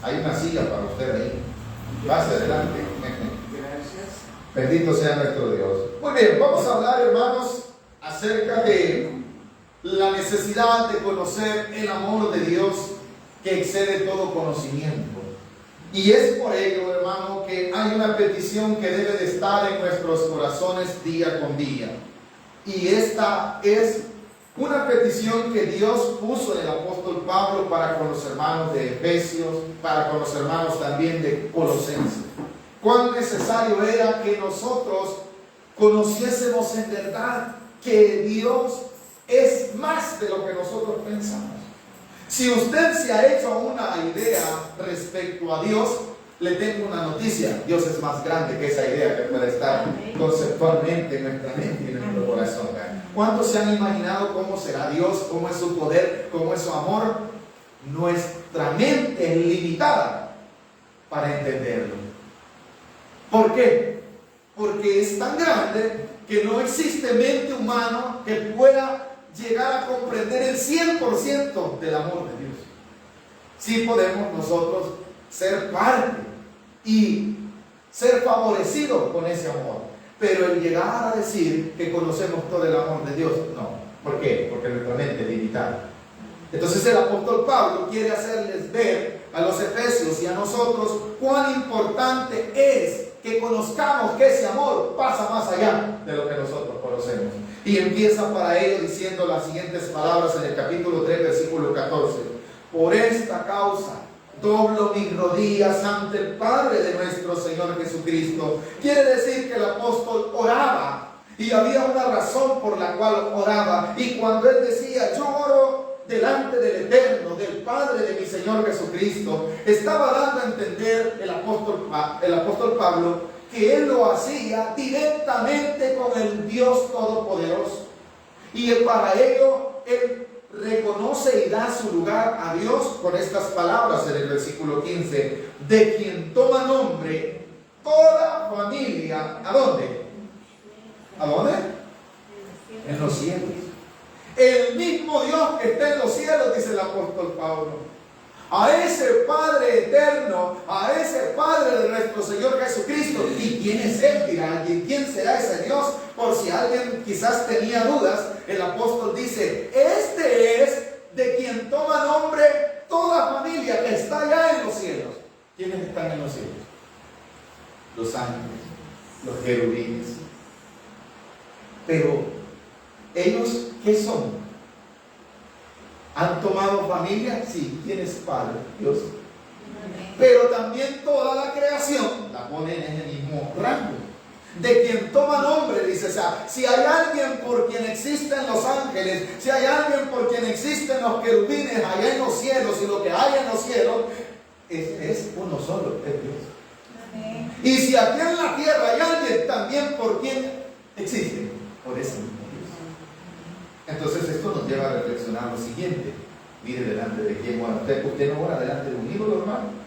Hay una silla para usted ahí. Pase adelante. Gracias. Bendito sea nuestro Dios. Muy bien, vamos a hablar, hermanos, acerca de la necesidad de conocer el amor de Dios que excede todo conocimiento. Y es por ello, hermano, que hay una petición que debe de estar en nuestros corazones día con día. Y esta es una petición que Dios puso en el apóstol Pablo para con los hermanos de Efesios, para con los hermanos también de Colosenses. Cuán necesario era que nosotros conociésemos en verdad que Dios es más de lo que nosotros pensamos. Si usted se ha hecho una idea respecto a Dios, le tengo una noticia: Dios es más grande que esa idea que puede estar conceptualmente en nuestra mente y en nuestro corazón. ¿Cuántos se han imaginado cómo será Dios, cómo es su poder, cómo es su amor? Nuestra mente es limitada para entenderlo. ¿Por qué? Porque es tan grande que no existe mente humana que pueda llegar a comprender el 100% del amor de Dios. Sí podemos nosotros ser parte y ser favorecidos con ese amor, pero el llegar a decir que conocemos todo el amor de Dios, no. ¿Por qué? Porque nuestra mente es limitada. Entonces el apóstol Pablo quiere hacerles ver a los efesios y a nosotros cuán importante es que conozcamos que ese amor pasa más allá de lo que nosotros conocemos. Y empieza para ello diciendo las siguientes palabras en el capítulo 3, versículo 14. Por esta causa doblo mis rodillas ante el Padre de nuestro Señor Jesucristo. Quiere decir que el apóstol oraba, y había una razón por la cual oraba. Y cuando él decía, yo oro delante del Eterno, del Padre de mi Señor Jesucristo, estaba dando a entender el apóstol Pablo que él lo hacía directamente con el Dios Todopoderoso. Y para ello él reconoce y da su lugar a Dios con estas palabras en el versículo 15: de quien toma nombre toda familia. ¿A dónde? ¿A dónde? En los cielos. El mismo Dios que está en los cielos, dice el apóstol Pablo. A ese Padre eterno, a ese Padre de nuestro Señor Jesucristo. ¿Y quién es Él? Dirá alguien. ¿Quién será ese Dios? Por si alguien quizás tenía dudas, el apóstol dice: este es de quien toma nombre toda familia que está allá en los cielos. ¿Quiénes están en los cielos? Los ángeles, los querubines. Pero ellos, ¿qué son? ¿Han tomado familia? Sí. ¿Quién es Padre? Dios. Pero también toda la creación la ponen en el mismo rango. De quien toma nombre, dice, o sea, si hay alguien por quien existen los ángeles, si hay alguien por quien existen los querubines allá en los cielos, y lo que hay en los cielos es uno solo, es Dios. Amén. Y si aquí en la tierra hay alguien también por quien existe, por ese mismo Dios. Entonces esto nos lleva a reflexionar lo siguiente: mire delante de quién ora. ¿Usted no ora delante de un ídolo, hermano?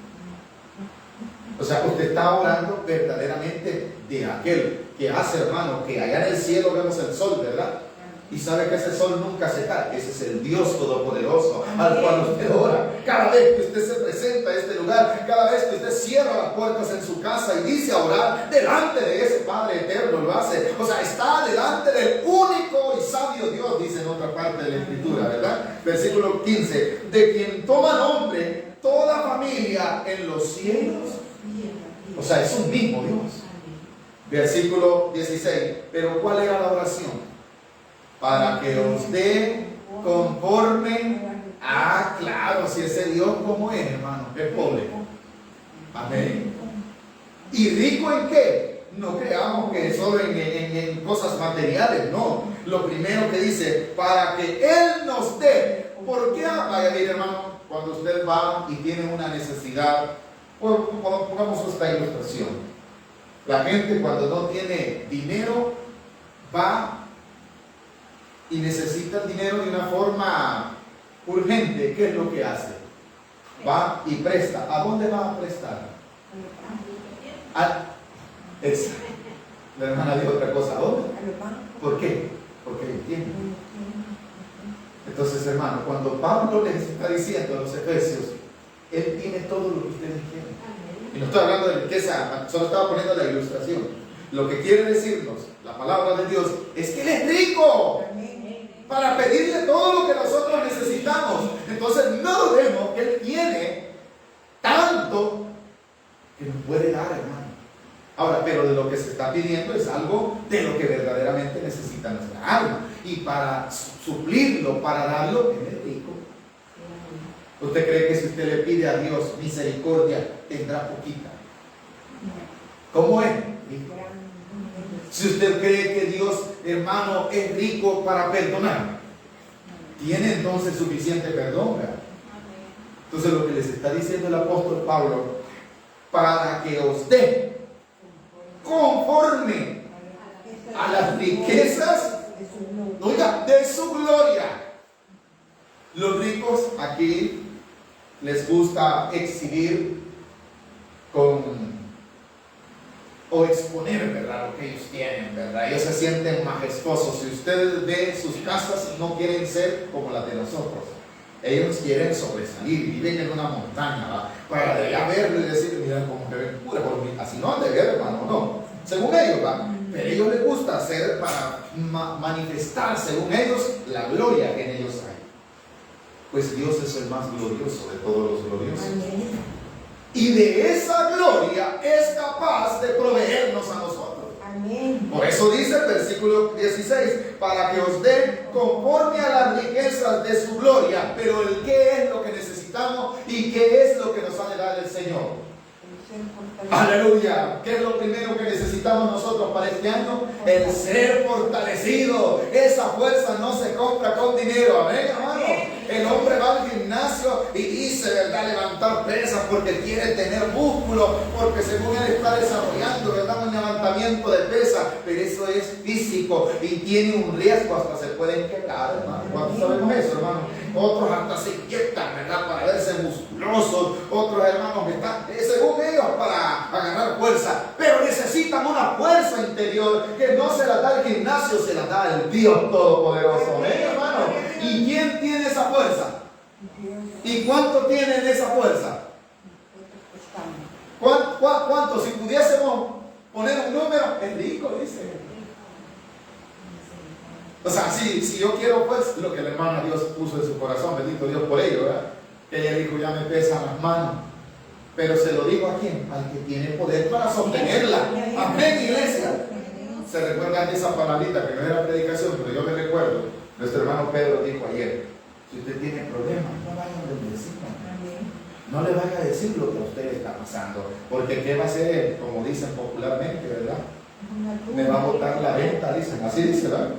O sea, usted está orando verdaderamente de aquel que hace, hermano, que allá en el cielo vemos el sol, ¿verdad? Y sabe que ese sol nunca se cae. Ese es el Dios Todopoderoso al cual usted ora. Cada vez que usted se presenta a este lugar, cada vez que usted cierra las puertas en su casa y dice a orar delante de ese Padre eterno, lo hace. O sea, está delante del único y sabio Dios, dice en otra parte de la Escritura, ¿verdad? Versículo 15: de quien toma nombre toda familia en los cielos. O sea, es un mismo Dios. Versículo 16: pero ¿cuál era la oración? Para que os dé conforme a, claro, si ese Dios como es, hermano, es pobre. Amén. ¿Y rico en qué? No creamos que solo en cosas materiales, no. Lo primero que dice, para que Él nos dé. ¿Por qué? Vaya, mire, hermano, cuando usted va y tiene una necesidad, pongamos esta ilustración. La gente cuando no tiene dinero va y necesita el dinero de una forma urgente. ¿Qué es lo que hace? Va y presta. ¿A dónde va a prestar? La hermana dijo otra cosa. ¿A dónde? ¿Por qué? Porque entiende. Entonces, hermano, cuando Pablo les está diciendo a los efesios Él tiene todo lo que ustedes quieren. Y no estoy hablando de riqueza, solo estaba poniendo la ilustración. Lo que quiere decirnos la palabra de Dios es que Él es rico para pedirle todo lo que nosotros necesitamos. Entonces no dudemos que Él tiene tanto que nos puede dar, hermano. Ahora, pero de lo que se está pidiendo es algo de lo que verdaderamente necesita nuestra alma. Y para suplirlo, para darlo, Él es rico. ¿Usted cree que si usted le pide a Dios misericordia, tendrá poquita? ¿Cómo es? Si usted cree que Dios, hermano, es rico para perdonar, tiene entonces suficiente perdón, ¿verdad? Entonces lo que les está diciendo el apóstol Pablo, para que os dé conforme a las riquezas, oiga, de su gloria. Los ricos aquí les gusta exhibir o exponer, ¿verdad?, lo que ellos tienen, ¿verdad? Ellos se sienten majestuosos. Si ustedes ven sus casas, no quieren ser como las de nosotros. Ellos quieren sobresalir, viven en una montaña, ¿verdad?, para de allá verlo y decir, mira cómo se ven pura por mí. Así no han de ver, hermano, no. Según ellos, ¿verdad? Pero a ellos les gusta hacer para manifestar, según ellos, la gloria que en ellos hay. Pues Dios es el más glorioso de todos los gloriosos. Y de esa gloria es capaz de proveernos a nosotros. Amén. Por eso dice el versículo 16, para que os dé conforme a las riquezas de su gloria. Pero el qué es lo que necesitamos y qué es lo que nos ha de dar el Señor. Aleluya. ¿Qué es lo primero que necesitamos nosotros para este año? El ser fortalecido. Esa fuerza no se compra con dinero. Amén, hermano. El hombre va al gimnasio y dice, ¿verdad?, levantar pesas porque quiere tener músculo, porque según él está desarrollando, ¿verdad?, un levantamiento de pesas, pero eso es físico y tiene un riesgo, hasta se pueden quebrar, hermano. ¿Cuántos sabemos eso, hermano? Otros hasta se inyectan, ¿verdad?, para verse musculosos. Otros hermanos que están, según ellos, para agarrar fuerza, pero necesitan una fuerza interior que no se la da el gimnasio, se la da el Dios Todopoderoso. ¿Amén, hermano? ¿Y quién tiene esa fuerza? ¿Y cuánto tienen esa fuerza? ¿Cuánto? Si pudiésemos poner un número, es rico, dice. O sea, si yo quiero, pues, lo que el hermano Dios puso en su corazón, bendito Dios por ello, ¿verdad? Ella dijo, ya me pesan las manos. Pero se lo digo a quién, al que tiene poder para sostenerla. Amén, iglesia. Se recuerdan de esa palabrita que no era predicación, pero yo me recuerdo. Nuestro hermano Pedro dijo ayer, si usted tiene problemas, no vaya a decir. No le vaya a decir lo que a usted está pasando, porque ¿qué va a hacer? Como dicen popularmente, ¿verdad? Me va a botar la venta, dicen. Así dice, ¿verdad?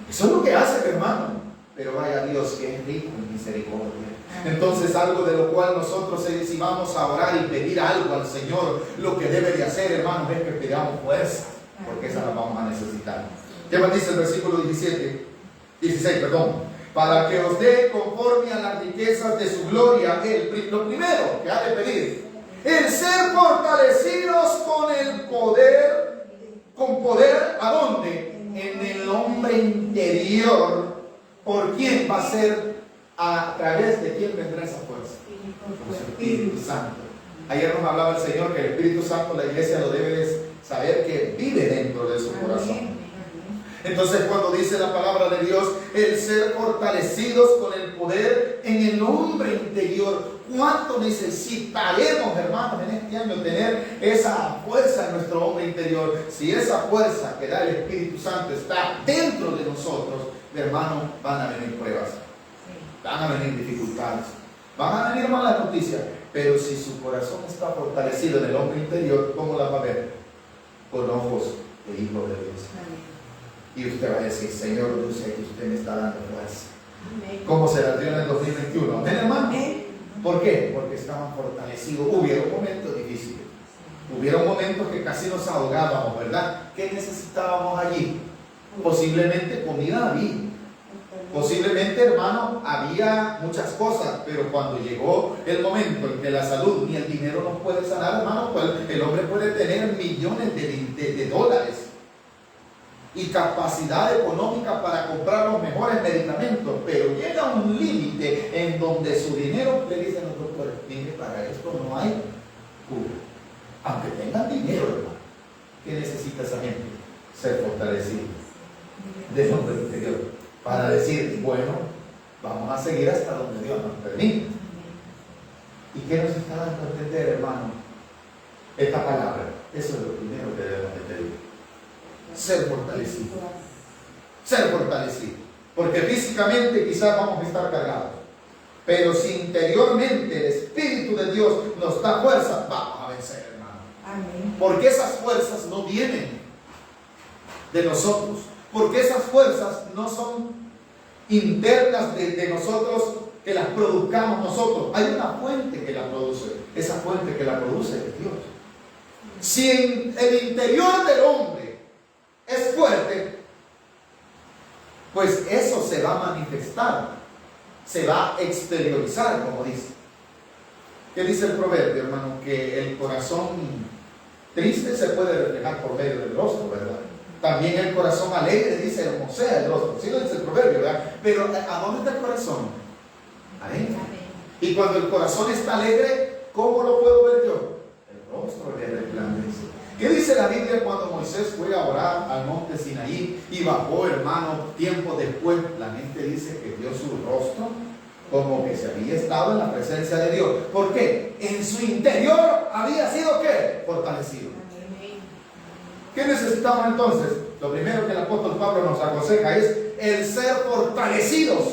Eso es lo que hace, hermano. Pero vaya Dios, que es rico en misericordia. Entonces, algo de lo cual nosotros, si vamos a orar y pedir algo al Señor, lo que debe de hacer, hermanos, es que pidamos fuerza, porque esa la vamos a necesitar. ¿Qué más dice el versículo 16, perdón? Para que os dé conforme a las riquezas de su gloria, lo primero que ha de pedir, el ser fortalecidos con poder, ¿a dónde? En el hombre interior. ¿Por quién va a ser? ¿A través de quién vendrá esa fuerza? Por su Espíritu Santo. Ayer nos hablaba el Señor que el Espíritu Santo, la iglesia lo debe de saber que vive dentro de su corazón. Entonces, cuando dice la palabra de Dios, el ser fortalecidos con el poder en el hombre interior, ¿cuánto necesitaremos, hermanos, en este año tener esa fuerza en nuestro hombre interior? Si esa fuerza que da el Espíritu Santo está dentro de nosotros, hermanos, van a venir pruebas, van a venir dificultades, van a venir malas noticias, pero si su corazón está fortalecido en el hombre interior, ¿cómo las va a ver? Con ojos de hijo de Dios. Y usted va a decir, Señor, yo sé que usted me está dando fuerza. ¿Cómo se la dio en el 2021? ¿Amén, hermano? ¿Por qué? Porque estaban fortalecidos. Hubieron momentos difíciles. Hubieron momentos que casi nos ahogábamos, ¿verdad? ¿Qué necesitábamos allí? Posiblemente comida había. Posiblemente, hermano, había muchas cosas, pero cuando llegó el momento en que la salud ni el dinero nos puede sanar, hermano, pues el hombre puede tener millones de dólares. y capacidad económica para comprar los mejores medicamentos, pero llega un límite en donde su dinero, le dicen los doctores, mire, para esto no hay cura. Aunque tengan dinero, hermano, ¿qué necesita esa gente? Ser fortalecido del hombre interior para decir, bueno, vamos a seguir hasta donde Dios nos permite. ¿Y qué nos está dando a entender, hermano? Esta palabra, eso es lo primero que debemos de pedir. Ser fortalecido. Ser fortalecido. Porque físicamente quizás vamos a estar cargados, pero si interiormente el Espíritu de Dios nos da fuerza, vamos a vencer, hermano. Amén. Porque esas fuerzas no vienen de nosotros, porque esas fuerzas no son internas de nosotros, que las produzcamos nosotros. Hay una fuente que la produce. Esa fuente que la produce es Dios. Si en el interior del hombre es fuerte, pues eso se va a manifestar, se va a exteriorizar, como dice. ¿Qué dice el proverbio, hermano? Que el corazón triste se puede reflejar por medio del rostro, ¿verdad? También el corazón alegre, dice, hermosea el rostro. Sí lo dice el proverbio, ¿verdad? Pero ¿a dónde está el corazón? Alegre. Y cuando el corazón está alegre, ¿cómo lo puedo ver yo? El rostro le resplandece. ¿Qué dice la Biblia cuando Moisés fue a orar al monte Sinaí y bajó, hermano, tiempo después? La gente dice que vio su rostro como que se había estado en la presencia de Dios. ¿Por qué? En su interior había sido, ¿qué? Fortalecido. ¿Qué necesitamos entonces? Lo primero que el apóstol Pablo nos aconseja es el ser fortalecidos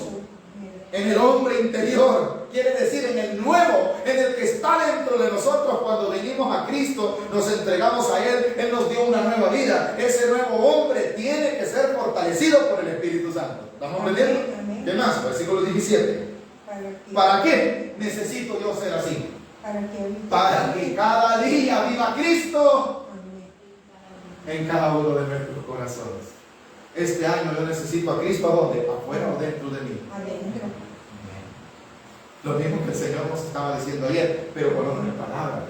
en el hombre interior. Quiere decir en el nuevo, en el que está dentro de nosotros. Cuando venimos a Cristo, nos entregamos a Él, Él nos dio una nueva vida. Ese nuevo hombre tiene que ser fortalecido por el Espíritu Santo. ¿Estamos entendiendo? ¿Qué más? Versículo 17. ¿Para qué necesito yo ser así? Para que cada día viva Cristo en cada uno de nuestros corazones. Este año yo necesito a Cristo, ¿a dónde? ¿Afuera o dentro de mí? Adentro. Lo mismo que el Señor nos estaba diciendo ayer, pero con otras palabras.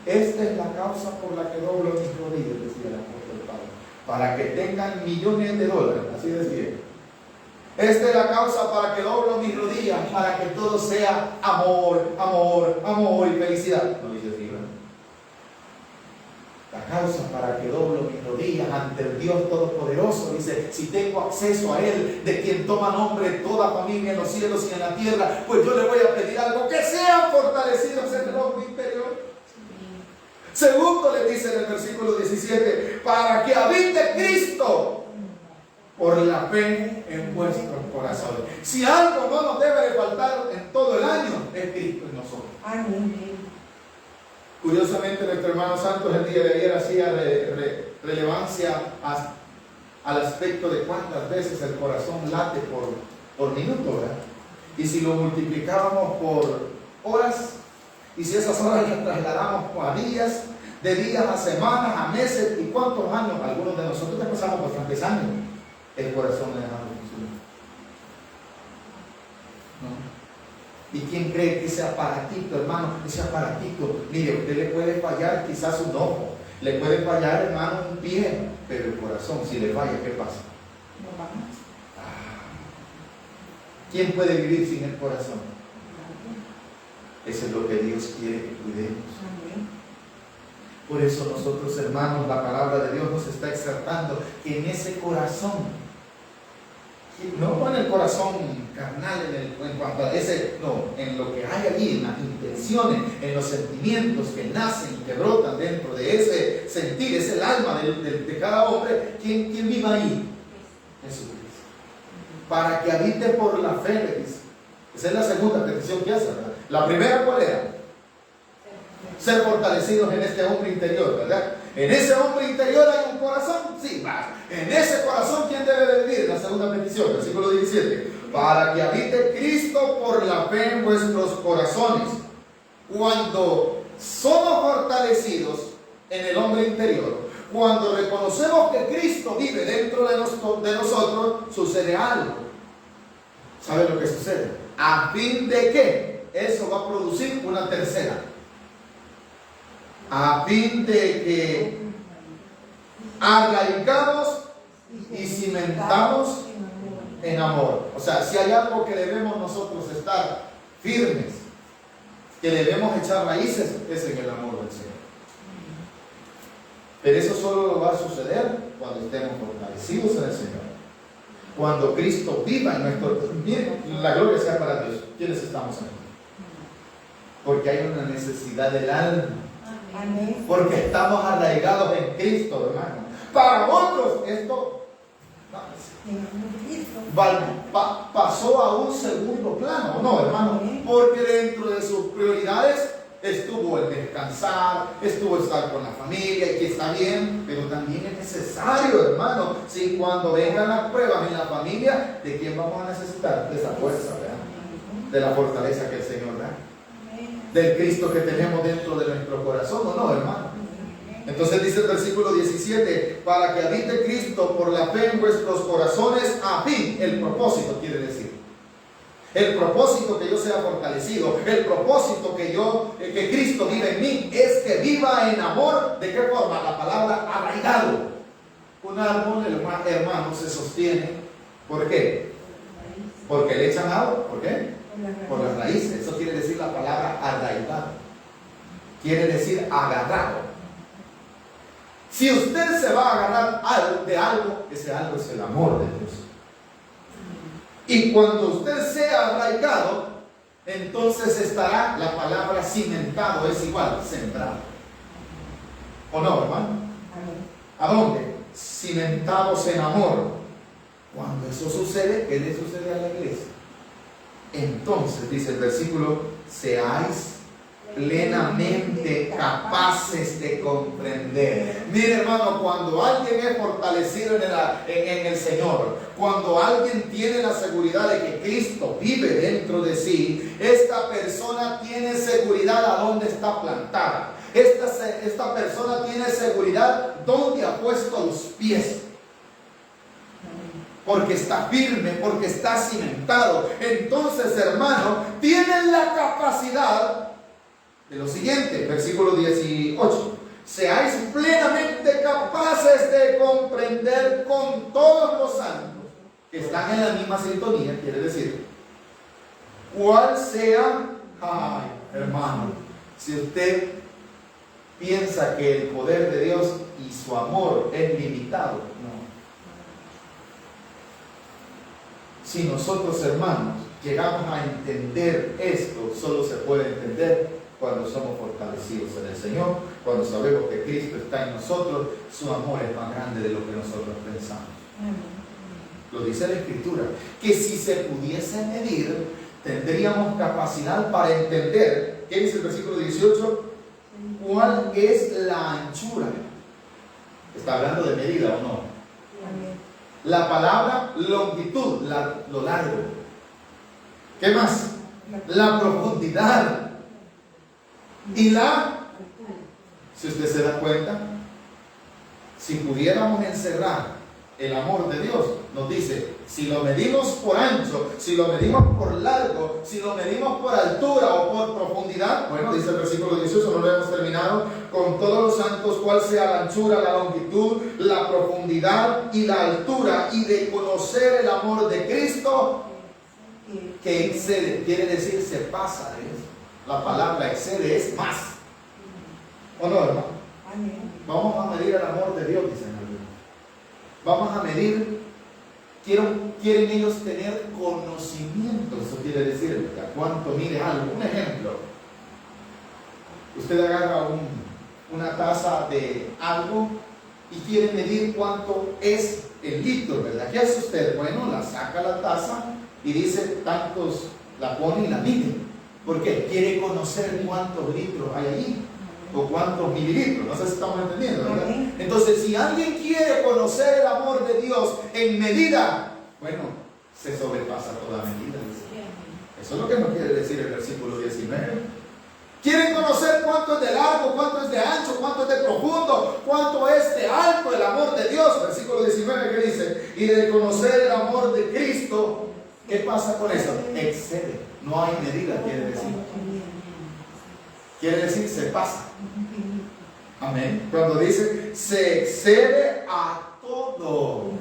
Esta es la causa por la que doblo mis rodillas, decía el apóstol Pablo, para que tengan millones de dólares, así decía. Esta es la causa para que doblo mis rodillas, para que todo sea amor, amor, amor y felicidad. No dice así, ¿verdad? La causa para que doblo mis rodillas ante el Dios Todopoderoso, dice, si tengo acceso a Él, de quien toma nombre toda familia en los cielos y en la tierra, pues yo le voy a pedir algo, que sean fortalecidos en el hombre interior. Segundo, le dice en el versículo 17, para que habite Cristo por la fe en vuestros corazones. Si algo no nos debe de faltar en todo el año, es Cristo en nosotros. Amén. Curiosamente, nuestro hermano Santos el día de ayer hacía relevancia al aspecto de cuántas veces el corazón late por minuto, ¿verdad? Y si lo multiplicábamos por horas, y si esas horas las trasladamos a días, de días a semanas, a meses, ¿y cuántos años? Algunos de nosotros ya pasamos bastantes años el corazón dejando de funcionar. ¿No? ¿Y quién cree que ese aparatito, hermano, ese aparatito, mire, usted le puede fallar quizás un ojo, le puede fallar, hermano, un pie, pero el corazón, si le falla, ¿qué pasa? No va. ¿Quién puede vivir sin el corazón? Eso es lo que Dios quiere que cuidemos. Por eso nosotros, hermanos, la palabra de Dios nos está exhortando que en ese corazón, no en el corazón carnal, en cuanto a ese, no, en lo que hay allí, en las intenciones, en los sentimientos que nacen y que brotan dentro de ese sentir, es el alma de cada hombre. ¿Quién viva ahí? Jesucristo. Para que habite por la fe, le dice. Esa es la segunda petición que hace, ¿verdad? La primera, ¿cuál era? Ser fortalecidos en este hombre interior, ¿verdad? En ese hombre interior hay un corazón, sí, va. En ese corazón, ¿quién debe de vivir? La segunda petición, versículo 17. Para que habite Cristo por la fe en vuestros corazones. Cuando somos fortalecidos en el hombre interior, cuando reconocemos que Cristo vive dentro de nosotros, sucede algo. ¿Sabe lo que sucede? ¿A fin de qué? Eso va a producir una tercera. A fin de que arraigamos y cimentados en amor. O sea, si hay algo que debemos nosotros estar firmes, que debemos echar raíces, es en el amor del Señor. Pero eso solo lo va a suceder cuando estemos fortalecidos en el Señor. Cuando Cristo viva en nuestro... Miren, la gloria sea para Dios. ¿Quiénes estamos aquí? Porque hay una necesidad del alma. Amén. Porque estamos arraigados en Cristo, hermano. Para otros esto pasó a un segundo plano, ¿no, hermano? Porque dentro de sus prioridades estuvo el descansar, estuvo estar con la familia, y que está bien, pero también es necesario, hermano. Si cuando vengan las pruebas en la familia, ¿de quién vamos a necesitar? De esa fuerza, ¿verdad? De la fortaleza que el Señor da, del Cristo que tenemos dentro de nuestro corazón, ¿o no, hermano? Entonces dice el versículo 17, para que habite Cristo por la fe en vuestros corazones, a fin, el propósito quiere decir. El propósito que yo sea fortalecido, el propósito que Cristo vive en mí, es que viva en amor. ¿De qué forma? La palabra arraigado. Un árbol, hermano, se sostiene. ¿Por qué? Porque le echan agua. ¿Por qué? Por las raíces. Eso quiere decir la palabra arraigado. Quiere decir agarrado. Si usted se va a agarrar de algo, ese algo es el amor de Dios. Y cuando usted sea arraigado, entonces estará la palabra cimentado, es igual, sembrado. ¿O no, hermano? ¿A dónde? Cimentados en amor. Cuando eso sucede, ¿qué le sucede a la iglesia? Entonces, dice el versículo, seáis plenamente capaces de comprender. Mire, hermano, cuando alguien es fortalecido en el Señor, cuando alguien tiene la seguridad de que Cristo vive dentro de sí, esta persona tiene seguridad a dónde está plantada. Esta persona tiene seguridad dónde ha puesto los pies. Porque está firme, porque está cimentado. Entonces, hermano, tienen la capacidad de lo siguiente, versículo 18. Seáis plenamente capaces de comprender con todos los santos que están en la misma sintonía, quiere decir, cuál sea, ay, hermano, si usted piensa que el poder de Dios y su amor es limitado, no. Si nosotros, hermanos, llegamos a entender esto, solo se puede entender cuando somos fortalecidos en el Señor, cuando sabemos que Cristo está en nosotros. Su amor es más grande de lo que nosotros pensamos. Lo dice la Escritura, que si se pudiese medir, tendríamos capacidad para entender. ¿Qué dice el versículo 18? ¿Cuál es la anchura? ¿Está hablando de medida o no? La palabra longitud, lo largo. ¿Qué más? La profundidad. Y si usted se da cuenta, si pudiéramos encerrar el amor de Dios, nos dice, si lo medimos por ancho, si lo medimos por largo, si lo medimos por altura o por profundidad, bueno, dice el versículo 18, no lo hemos terminado, con todos los santos, cuál sea la anchura, la longitud, la profundidad y la altura, y de conocer el amor de Cristo, que excede, quiere decir, se pasa de eso. La palabra excede es más. ¿O no, hermano? Vamos a medir el amor de Dios, dicen algunos. Vamos a medir, quieren ellos tener conocimiento. Eso quiere decir, ¿cuánto mide algo? Un ejemplo. Usted agarra una taza de algo y quiere medir cuánto es el litro, ¿verdad? ¿Qué hace usted? Bueno, la saca la taza y dice tantos, la pone y la mide. Porque quiere conocer cuántos litros hay allí o cuántos mililitros. No sé si estamos entendiendo, ¿verdad? Entonces, si alguien quiere conocer el amor de Dios en medida, bueno, se sobrepasa toda medida. Eso es lo que nos quiere decir el versículo 19. Quieren conocer cuánto es de largo, cuánto es de ancho, cuánto es de profundo, cuánto es de alto el amor de Dios. Versículo 19 que dice, y de conocer el amor de Cristo. ¿Qué pasa con eso? Excede. No hay medida, quiere decir. Quiere decir, se pasa. Amén. Cuando dice, se excede a todo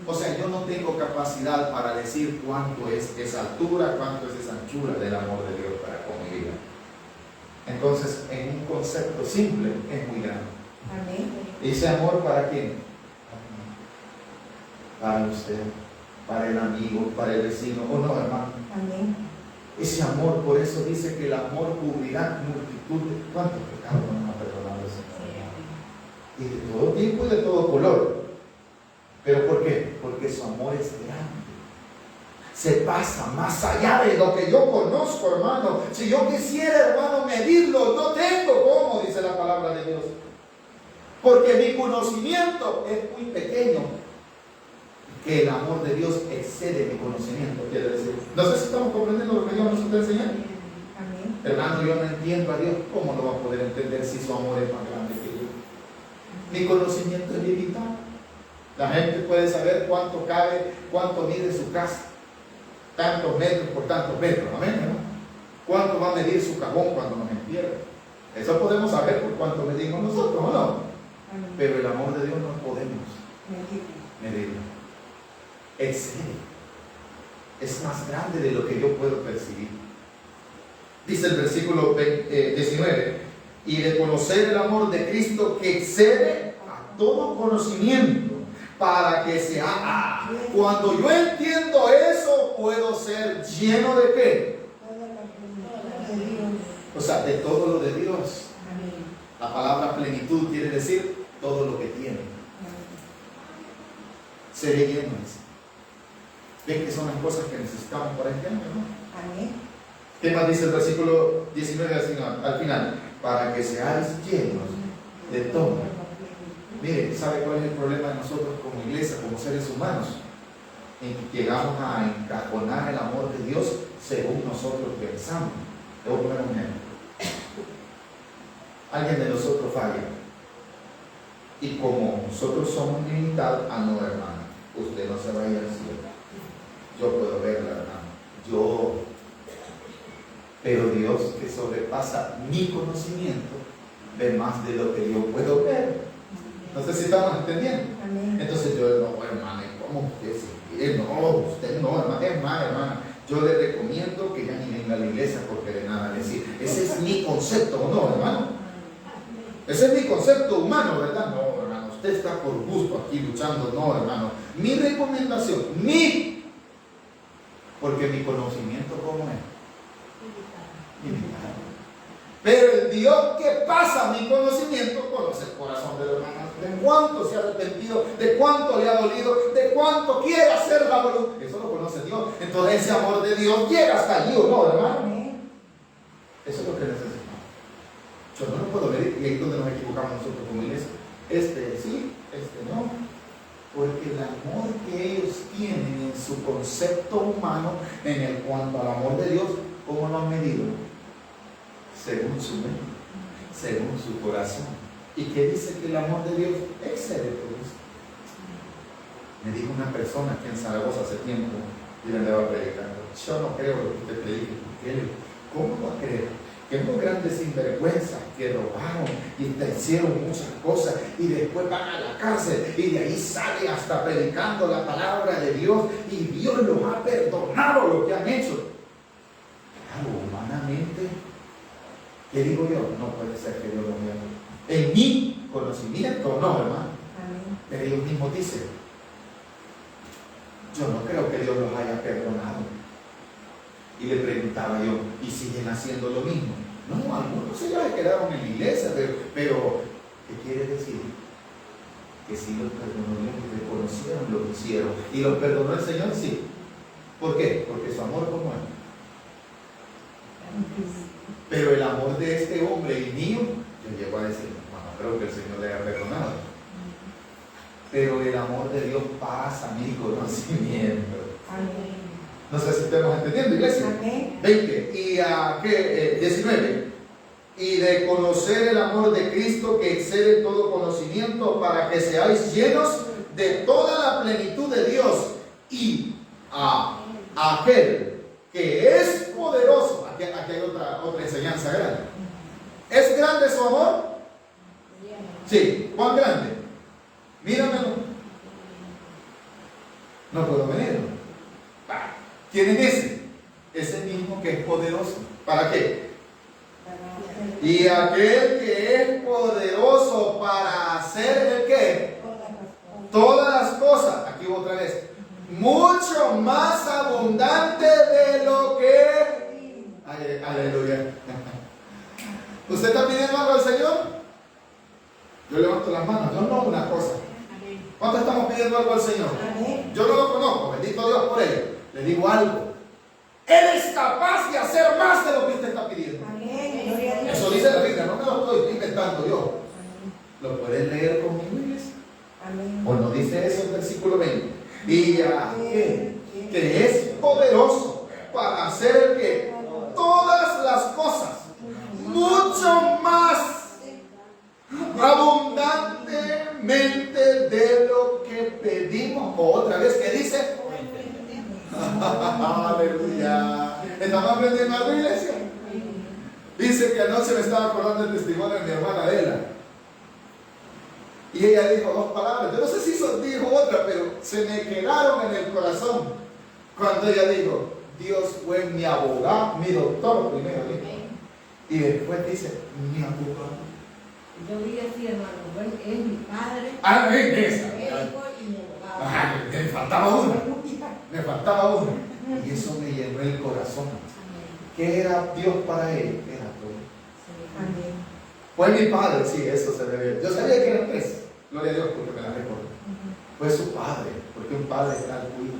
O sea, yo no tengo capacidad para decir cuánto es esa altura, cuánto es esa anchura del amor de Dios para con mi vida. Entonces, en un concepto simple, es muy grande. Amén. Ese amor, ¿para quién? Para usted, para el amigo, para el vecino, ¿o no, hermano? Amén. Ese amor, por eso dice que el amor cubrirá multitud de... ¿Cuántos pecados no nos ha perdonado el Señor? Y de todo tipo y de todo color. ¿Pero por qué? Porque su amor es grande. Se pasa más allá de lo que yo conozco, hermano. Si yo quisiera, hermano, medirlo, no tengo cómo, dice la palabra de Dios. Porque mi conocimiento es muy pequeño. Que el amor de Dios excede mi conocimiento, quiere decir. No sé si estamos comprendiendo lo que Dios nos está enseñando. Amén. Hermano, yo no entiendo a Dios. ¿Cómo lo va a poder entender si su amor es más grande que yo? Mi conocimiento es limitado. La gente puede saber cuánto cabe, cuánto mide su casa. Tantos metros por tantos metros. Amén, hermano. ¿Cuánto va a medir su cajón cuando nos entierre? Eso podemos saber por cuánto medimos nosotros, ¿o no? Amén. Pero el amor de Dios no podemos medirlo. Excede. Es más grande de lo que yo puedo percibir. Dice el versículo 19, y de conocer el amor de Cristo que excede a todo conocimiento, para que sea... cuando yo entiendo eso, puedo ser lleno de ¿qué? O sea, de todo lo de Dios. La palabra plenitud quiere decir todo lo que tiene. Seré lleno. ¿Ven que son las cosas que necesitamos para este año, no? Amén. ¿Qué más dice el versículo 19 al final? Para que seáis llenos de todo. Mire, ¿sabe cuál es el problema de nosotros como iglesia, como seres humanos? En que llegamos a encajonar el amor de Dios según nosotros pensamos. Le voy a poner un ejemplo. Alguien de nosotros falla. Y como nosotros somos limitados, no, hermano, usted no se vaya al cielo. Yo puedo verla, hermano. Pero Dios, que sobrepasa mi conocimiento, ve más de lo que yo puedo ver. No sé si estamos entendiendo. Amén. Entonces yo, no, hermano, ¿cómo usted se quiere? No, usted no, hermano. Es más, hermano, yo le recomiendo que ya ni venga a la iglesia porque de nada decir. Ese es mi concepto, ¿no, hermano? Ese es mi concepto humano, ¿verdad? No, hermano, usted está por gusto aquí luchando. No, hermano. Mi recomendación, porque mi conocimiento, ¿cómo es? Limitado. Pero el Dios que pasa mi conocimiento conoce el corazón del hermano, de cuánto se ha arrepentido, de cuánto le ha dolido, de cuánto quiere hacer la voluntad. Eso lo conoce Dios. Entonces ese amor de Dios llega hasta allí, ¿o no, hermano? Eso es lo que necesitamos. Yo no lo puedo medir, y ahí es donde nos equivocamos nosotros como iglesia. Este sí, este no. Porque el amor que ellos tienen en su concepto humano, en el cuanto al amor de Dios, ¿cómo lo han medido? Según su mente, según su corazón. ¿Y qué dice que el amor de Dios excede todo esto? Me dijo una persona aquí en Zaragoza hace tiempo, y le andaba predicando: yo no creo lo que usted predique. ¿Cómo va a creer? Que unos grandes sinvergüenzas que robaron y te hicieron muchas cosas y después van a la cárcel y de ahí sale hasta predicando la palabra de Dios y Dios los ha perdonado lo que han hecho. Claro, humanamente, ¿qué digo yo? No puede ser que Dios lo vea. En mi conocimiento, no, hermano. Pero ellos mismos dicen: yo no creo que Dios los haya perdonado. Y le preguntaba yo: ¿y siguen haciendo lo mismo? No, algunos se quedaron en la iglesia, pero ¿qué quiere decir? Que sí los perdonó Dios y reconocieron lo que hicieron. ¿Y los perdonó el Señor? Sí. ¿Por qué? Porque su amor como es. Pero el amor de este hombre y mío, yo llego a decir: no creo que el Señor le haya perdonado. Pero el amor de Dios pasa mi conocimiento. Amén. No sé si estamos entendiendo, iglesia. Amén. 20. ¿Y 19? Y de conocer el amor de Cristo que excede todo conocimiento, para que seáis llenos de toda la plenitud de Dios. Y a aquel que es poderoso. Aquí hay otra enseñanza grande. ¿Es grande su amor? Sí. ¿Cuán grande? Míramelo. no puedo venir. ¿Quién es ese? Ese mismo que es poderoso. ¿Para qué? Y aquel que es poderoso para hacer el qué. Todas las cosas. Aquí otra vez. Mucho más abundante de lo que. Aleluya. ¿Usted está pidiendo algo al Señor? Yo levanto las manos. Yo no una cosa. ¿Cuánto estamos pidiendo algo al Señor? Yo no lo conozco. Bendito Dios por él. Le digo algo. Él es capaz de hacer más de lo que usted está pidiendo. Eso dice la Biblia. No me lo estoy inventando yo. ¿Lo pueden leer conmigo, iglesia? ¿O no dice eso el versículo 20? Y aquel que es poderoso para hacer que todas las cosas mucho más abundantemente de lo que pedimos. O otra vez, ¿qué dice? Aleluya. ¿Estamos aprendiendo algo, iglesia? Dice que anoche me estaba acordando el testimonio de mi hermana Adela. Y ella dijo dos palabras. Yo no sé si dijo otra, pero se me quedaron en el corazón. Cuando ella dijo, Dios fue mi abogado, mi doctor primero. Y después dice, mi abogado. Yo vi así, hermano, es mi padre, Esa. médico y mi abogado. Me faltaba una. Me faltaba una. Y eso me llenó el corazón. ¿Qué era Dios para él? Era todo. Fue mi padre, sí, eso se debe. Yo sabía que eran tres. Gloria a Dios porque me la recordé. Fue su padre, porque un padre era el cuido.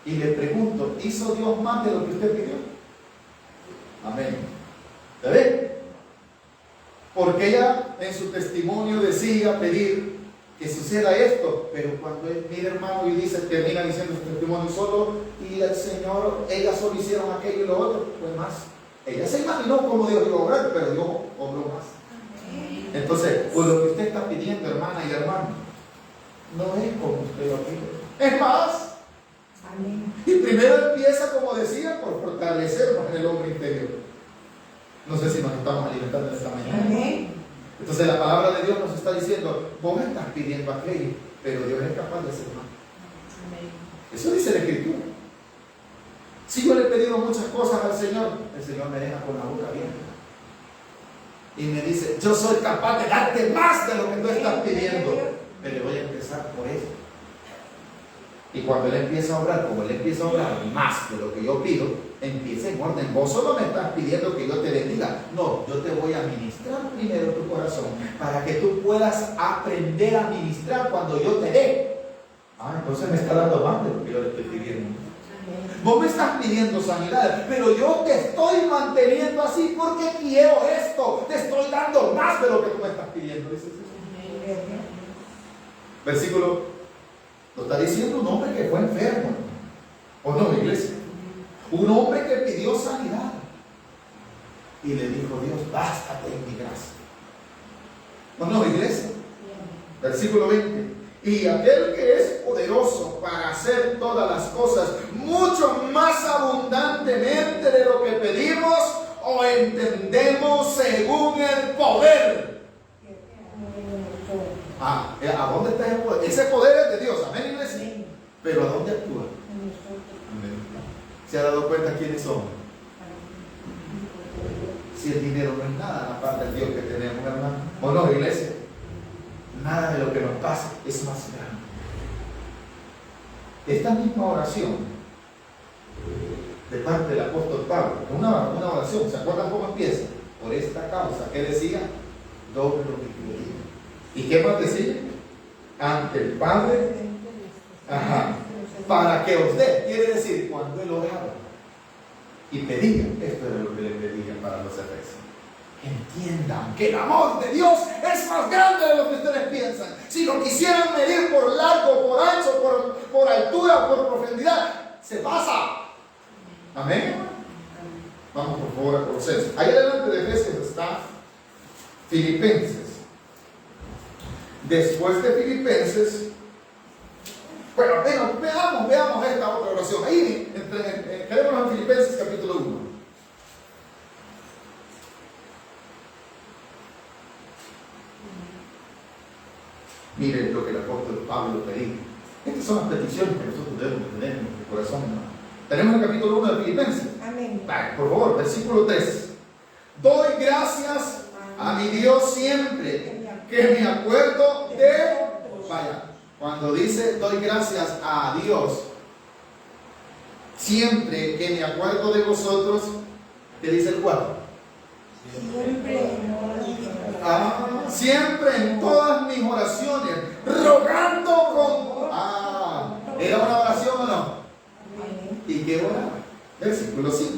Y le pregunto, ¿hizo Dios más de lo que usted pidió? Amén. ¿Se ve? Porque ella en su testimonio decía pedir que suceda esto, pero cuando él mira, hermano, y dice, termina diciendo su testimonio solo, y el Señor, ellas solo hicieron aquello y lo otro, pues más. Ella se imaginó cómo Dios iba a obrar, pero Dios obró más. Entonces, pues lo que usted está pidiendo, hermana y hermano, no es como usted lo pide. Es más. Y primero empieza, como decía, por fortalecernos en el hombre interior. No sé si nos estamos alimentando en esta mañana. Entonces la palabra de Dios nos está diciendo, vos estás pidiendo aquello, pero Dios es capaz de hacer más. Eso dice la Escritura. Si yo le he pedido muchas cosas al Señor, el Señor me deja con la boca abierta. Y me dice, yo soy capaz de darte más de lo que tú estás pidiendo, pero voy a empezar por eso. Y cuando Él empieza a obrar, como Él empieza a obrar más de lo que yo pido, empieza en orden. Vos solo me estás pidiendo que yo te bendiga. No, yo te voy a ministrar primero tu corazón, para que tú puedas aprender a ministrar cuando yo te dé. Entonces me está dando más de lo que yo le estoy pidiendo. Vos me estás pidiendo sanidad, pero yo te estoy manteniendo así porque quiero esto. Te estoy dando más de lo que tú me estás pidiendo. Versículo, lo está diciendo un hombre que fue enfermo. ¿O no, iglesia? Un hombre que pidió sanidad. Y le dijo Dios, bástate en mi gracia. ¿O no, iglesia? Versículo 20. Y aquel que es poderoso para hacer todas las cosas mucho más abundantemente de lo que pedimos o entendemos según el poder. ¿A dónde está ese poder? Ese poder es de Dios, amén, iglesia. Pero ¿a dónde actúa? Amén. ¿Se ha dado cuenta quiénes son? Si el dinero no es nada, aparte del Dios que tenemos, hermano. ¿O no, iglesia? Nada de lo que nos pasa es más grande. Esta misma oración de parte del apóstol Pablo, una oración, ¿se acuerdan cómo empieza? Por esta causa, ¿qué decía? Doble lo que pedí. ¿Y qué más decía? Ante el Padre, para que usted, quiere decir, cuando él oraba y pedía, esto era lo que le pedía para los efesios. Entiendan que el amor de Dios es más grande de lo que ustedes piensan. Si lo quisieran medir por largo, por ancho, por altura, por profundidad, se pasa. Amén. Vamos por favor a Colosenses. Ahí adelante de Efesios está Filipenses. Después de Filipenses, bueno, veamos esta otra oración. Ahí, quedémonos en Filipenses capítulo 1. Miren lo que el apóstol Pablo pedía. Estas son las peticiones que nosotros debemos tener en nuestro corazón, hermano. Tenemos el capítulo 1 de Filipenses. Amén. Vale, por favor, versículo 3. Doy gracias a mi Dios siempre que me acuerdo de... Vaya, cuando dice doy gracias a Dios siempre que me acuerdo de vosotros, ¿qué dice el 4? Siempre en todas mis oraciones, rogando con... ¿era una oración o no? ¿Y qué oraba? Versículo 5.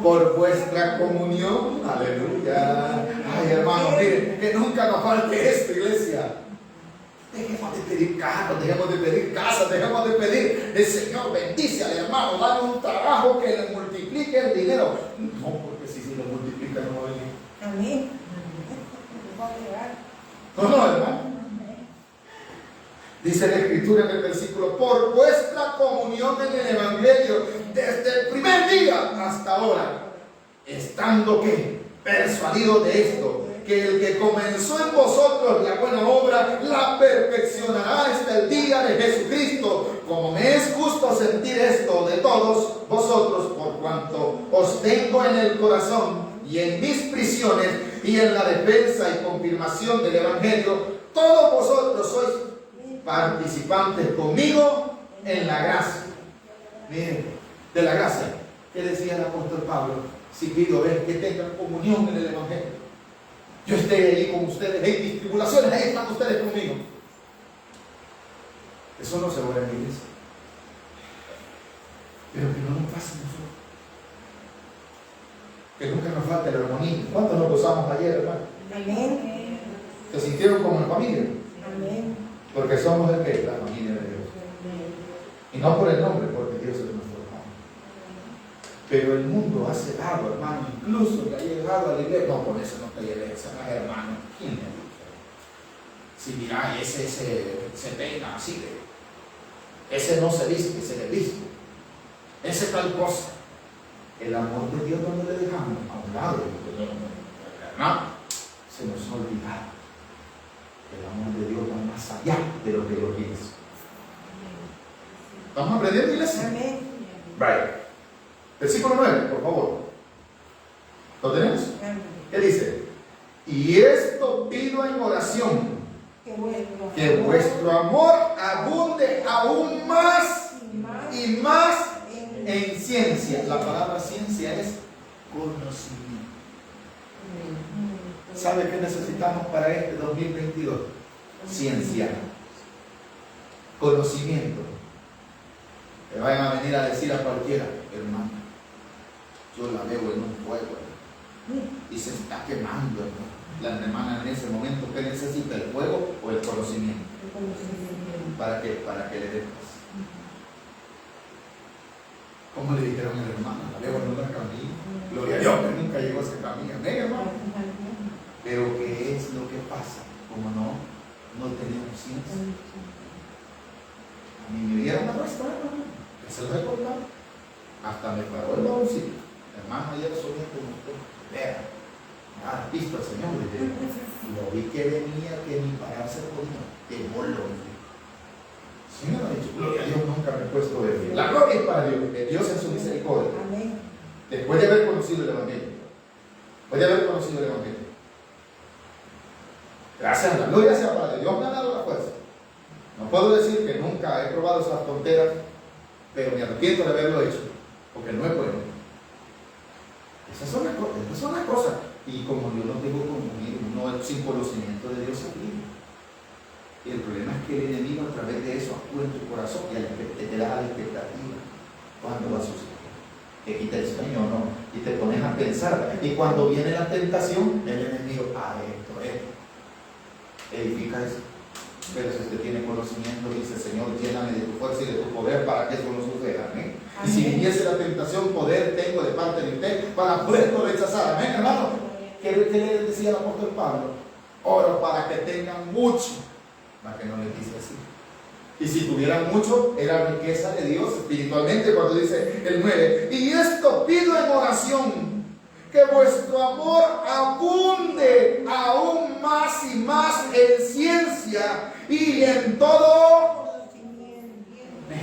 Por vuestra comunión, aleluya. Ay, hermano, miren, que nunca nos falte esto, iglesia. Dejemos de pedir carros, dejemos de pedir casas, dejemos de pedir, el Señor bendice al hermano, dale un trabajo que le multiplique el dinero. No, porque si lo multiplica no va a venir. Amén. No, hermano. Dice la Escritura en el versículo, por vuestra comunión en el Evangelio, desde el primer día hasta ahora, estando que persuadido de esto, que el que comenzó en vosotros la buena obra, la perfeccionará hasta el día de Jesucristo. Como me es justo sentir esto de todos vosotros, por cuanto os tengo en el corazón y en mis prisiones y en la defensa y confirmación del Evangelio, todos vosotros sois participantes conmigo en la gracia. Miren, de la gracia. ¿Qué decía el apóstol Pablo? Si pido que tengan comunión en el Evangelio. Yo esté ahí con ustedes en mis tribulaciones, ahí están ustedes conmigo. Eso no se logra en la iglesia. Pero que no nos pase a nosotros. Que nunca nos falte la armonía. ¿Cuántos nos gozamos ayer, hermano? Amén. ¿Se sintieron como en familia? Amén. Porque somos el que, la familia de Dios. Y no por el nombre, porque Dios es nuestro hermano. Pero el mundo hace algo, hermano, incluso que ha llegado a la iglesia. No, con eso no te lleves, no es hermano. ¿Quién le dice? Si mira, ese se peina así, ese no se viste, se le viste. Ese tal cosa. El amor de Dios no le dejamos a un lado. Hermano, se nos ha olvidado. El amor de Dios va más allá de lo que lo piensa. ¿Estamos aprendiendo, iglesia? Amén. Right. Versículo 9, por favor. ¿Lo tenemos? ¿Qué dice? Y esto pido en oración, que vuestro amor abunde aún más y más en ciencia. La palabra ciencia es conocimiento. ¿Sabe qué necesitamos para este 2022? Ciencia, conocimiento. Le vayan a venir a decir a cualquiera, hermano, yo la veo en un fuego y se está quemando, hermano. La hermana en ese momento, ¿qué necesita? ¿El fuego o el conocimiento? ¿Para qué? Para que le dé paz. ¿Cómo le dijeron a la hermana? La veo en una camino. Gloria a Dios que nunca llegó a ese camino. Amén, hermano. Pero ¿qué es lo que pasa? Como no tenemos ciencia. A mí me dieron una muestra, hermano, que se lo he contado. Hasta me paró el bolsillo. Hermano, ayer soñé con usted. Vea, has visto al Señor. Lo vi que venía, que ni pararse podía. Que bolo. Sí me lo ha dicho. Gloria a Dios, nunca me he puesto de pie. La gloria es para Dios, que Dios en su misericordia. Amén. Después de haber conocido el Evangelio. Después de haber conocido el Evangelio. Gracias a la gloria sea para Dios, me ha dado la fuerza. No puedo decir que nunca he probado esas tonteras, pero me arrepiento de haberlo hecho, porque no es bueno. Esas son las cosas. Y como yo no tengo comunión, no sin conocimiento de Dios aquí. Y el problema es que el enemigo a través de eso actúa en tu corazón y te da la expectativa. ¿Cuándo va a suceder? Te quita el sueño o no. Y te pones a pensar. Y cuando viene la tentación, el enemigo, esto. Edifica eso. Pero si usted tiene conocimiento, dice: Señor, lléname de tu fuerza y de tu poder para que eso no suceda. Amén. Y si viniese la tentación, poder tengo de parte de usted para poderlo rechazar. Amén, hermano. ¿Qué le decía el apóstol Pablo? Oro para que tengan mucho. Para que no les dice así. Y si tuvieran mucho, era riqueza de Dios espiritualmente, cuando dice el 9. Y esto pido en oración, que vuestro amor abunde aún más y más en ciencia y en todo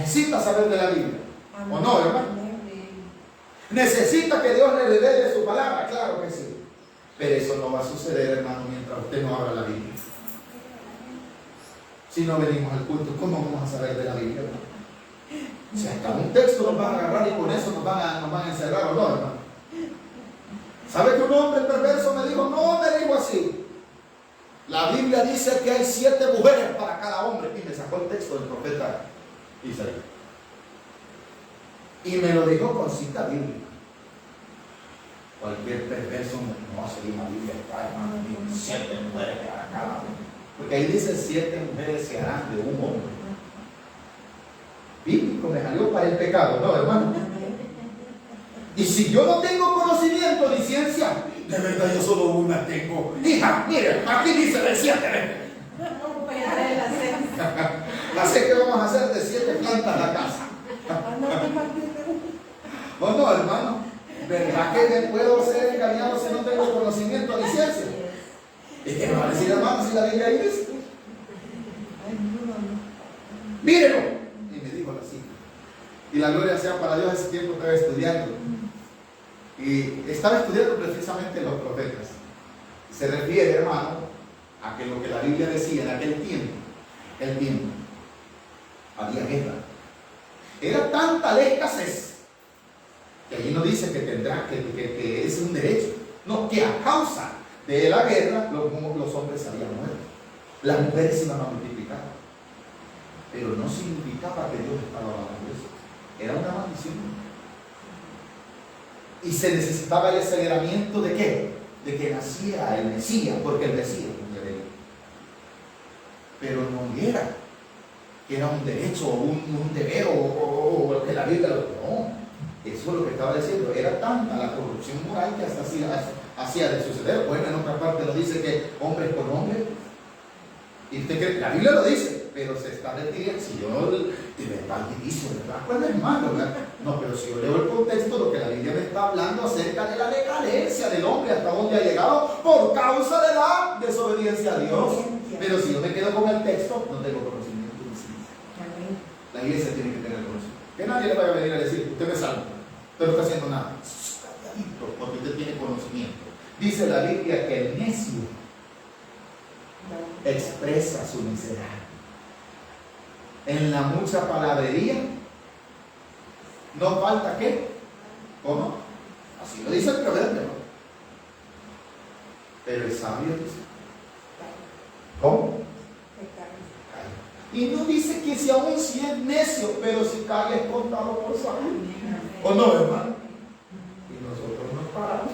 necesita saber de la Biblia. ¿O no, hermano? ¿Necesita que Dios le revele su palabra? Claro que sí. Pero eso no va a suceder, hermano, mientras usted no abra la Biblia. Si no venimos al culto, ¿cómo vamos a saber de la Biblia, hermano? Si hasta un texto nos van a agarrar y con eso nos van a encerrar, ¿o no, hermano? ¿Sabe que un hombre perverso me dijo? No, me dijo así. La Biblia dice que hay 7 mujeres para cada hombre. Y me sacó el texto del profeta Isaías. Y me lo dijo con cita bíblica. Cualquier perverso no va a seguir la Biblia. Hermano, 7 mujeres para cada hombre. Porque ahí dice 7 mujeres se harán de un hombre. Bíblico me salió para el pecado, ¿no, hermano? Y si yo no tengo conocimiento ni ciencia, de verdad yo solo una tengo. Hija, mire, aquí dice de 7. Así que vamos a hacer de 7 plantas la casa. ¿O no, hermano? ¿Verdad que me puedo ser engañado si no tengo conocimiento ni ciencia? ¿Y qué me va a decir, hermano, si la Biblia ahí dice? Mírelo. Y me dijo así. Y la gloria sea para Dios. Ese tiempo estaba estudiando. Y estaba estudiando precisamente los profetas. Se refiere, hermano, a que lo que la Biblia decía en aquel tiempo, había guerra. Era tanta la escasez que allí no dice que tendrá, que es un derecho. No, que a causa de la guerra los hombres habían muerto. Las mujeres se iban a multiplicar. Pero no significaba que Dios estaba hablando de eso. Era una maldición. Y se necesitaba el aceleramiento de ¿qué? De que naciera el Mesías, porque el Mesías no era. Pero no era que era un derecho o un deber o lo que la Biblia no. Eso es lo que estaba diciendo. Era tanta la corrupción moral que hasta hacía de suceder. Bueno, en otra parte lo dice que hombres por hombres. Y usted cree, la Biblia lo dice, pero se está refiriendo, si yo de verdad dice, ¿verdad? Pues no es malo, ¿verdad? No, pero si yo leo el contexto, lo que la Biblia me está hablando acerca de la decadencia del hombre, hasta dónde ha llegado por causa de la desobediencia a Dios. Pero si yo me quedo con el texto, no tengo conocimiento de ciencia. La iglesia tiene que tener conocimiento. Que nadie le vaya a venir a decir, usted me salva, usted no está haciendo nada. Porque usted tiene conocimiento. Dice la Biblia que el necio expresa su necedad. En la mucha palabrería no falta ¿qué? ¿Cómo? Así lo dice el proverbio. Pero el sabio dice ¿cómo? Y no dice que si aún si es necio, pero si cae es contado por sabio. ¿O no, hermano? Y nosotros nos paramos.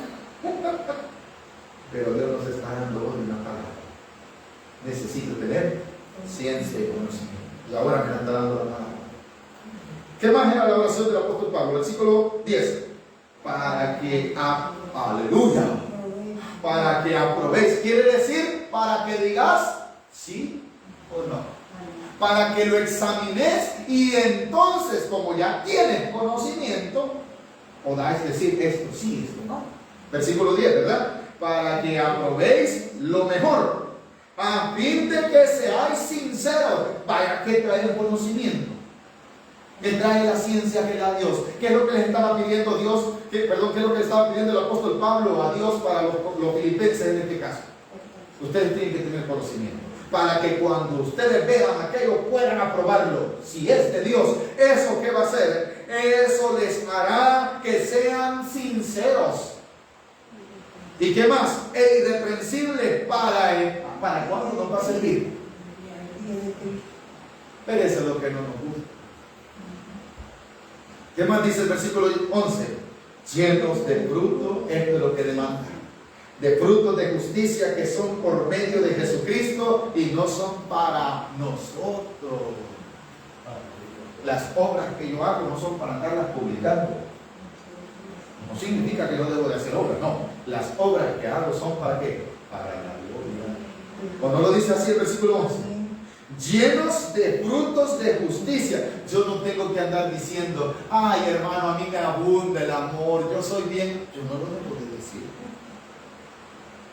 Pero Dios nos está dando hoy una palabra. Necesito tener ciencia y conocimiento. Y ahora me está dando la palabra. ¿Qué más era la oración del apóstol Pablo? Versículo 10. Para que, aleluya, para que aprobéis. Quiere decir, para que digas sí o no. Para que lo examines y entonces, como ya tienes conocimiento, podáis decir esto sí, esto no. Versículo 10, ¿verdad? Para que aprobéis lo mejor, a fin de que seáis sinceros. Vaya, ¿qué trae el conocimiento? ¿Qué trae la ciencia que da Dios? ¿Qué es lo que les estaba pidiendo Dios? ¿Qué es lo que le estaba pidiendo el apóstol Pablo a Dios para los filipenses en este caso? Ustedes tienen que tener conocimiento. Para que cuando ustedes vean aquello puedan aprobarlo. Si es de Dios, ¿eso qué va a hacer? Eso les hará que sean sinceros. ¿Y qué más? E irreprensible ¿para cuándo nos va a servir? Pero eso es lo que no nos gusta. ¿Qué más dice el versículo 11? Llenos de fruto, esto es lo que demanda. De frutos de justicia que son por medio de Jesucristo y no son para nosotros. Las obras que yo hago no son para andarlas publicando. No significa que no debo de hacer obras, no. Las obras que hago son para ¿qué? Para la gloria. ¿O no lo dice así el versículo 11? Llenos de frutos de justicia. Yo no tengo que andar diciendo, ay hermano, a mí me abunda el amor, yo soy bien. Yo no lo debo de decir.